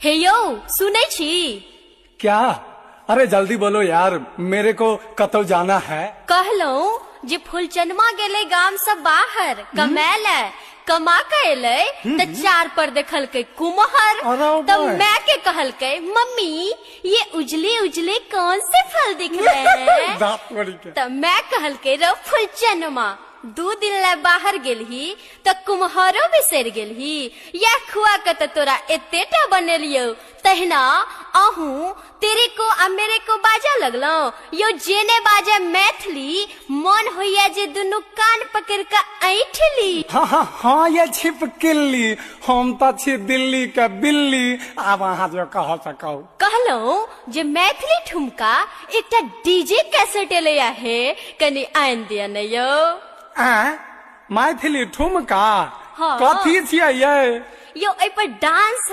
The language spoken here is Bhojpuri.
हे यो सुने छी क्या? अरे जल्दी बोलो यार, मेरे को कतो जाना है। कहलो जे फुलचनमा गेले गाम से बाहर कमाले कमा के अले त चार पर देखल के कुम्हर तब मैं के कहल के मम्मी ये उजले उजले कौन से फल दिख रहे हैं तब मैं कहल के रो फुलचनमा 2 दिन ला बाहर गेलही त कुम्हारो बिसर गेलही या खुआ के त तोरा एतेटा बनेलियो तहना अहू तेरे को आ मेरे को बाजा लगलो यो जेने बाजे मैथिली मन होइया जे दुनु कान पकड़ के ऐठली। हाँ ये छिपकिली, हम तो छी दिल्ली के बिल्ली। अब वहाँ जो कह सको कहलो जे मैथिली ठुमका एकटा डीजे कैसेट ले आहे कनी आन दिया न यो। मैथिली ठुमका हाँ। कथी छियै ये? यो ए पर डांस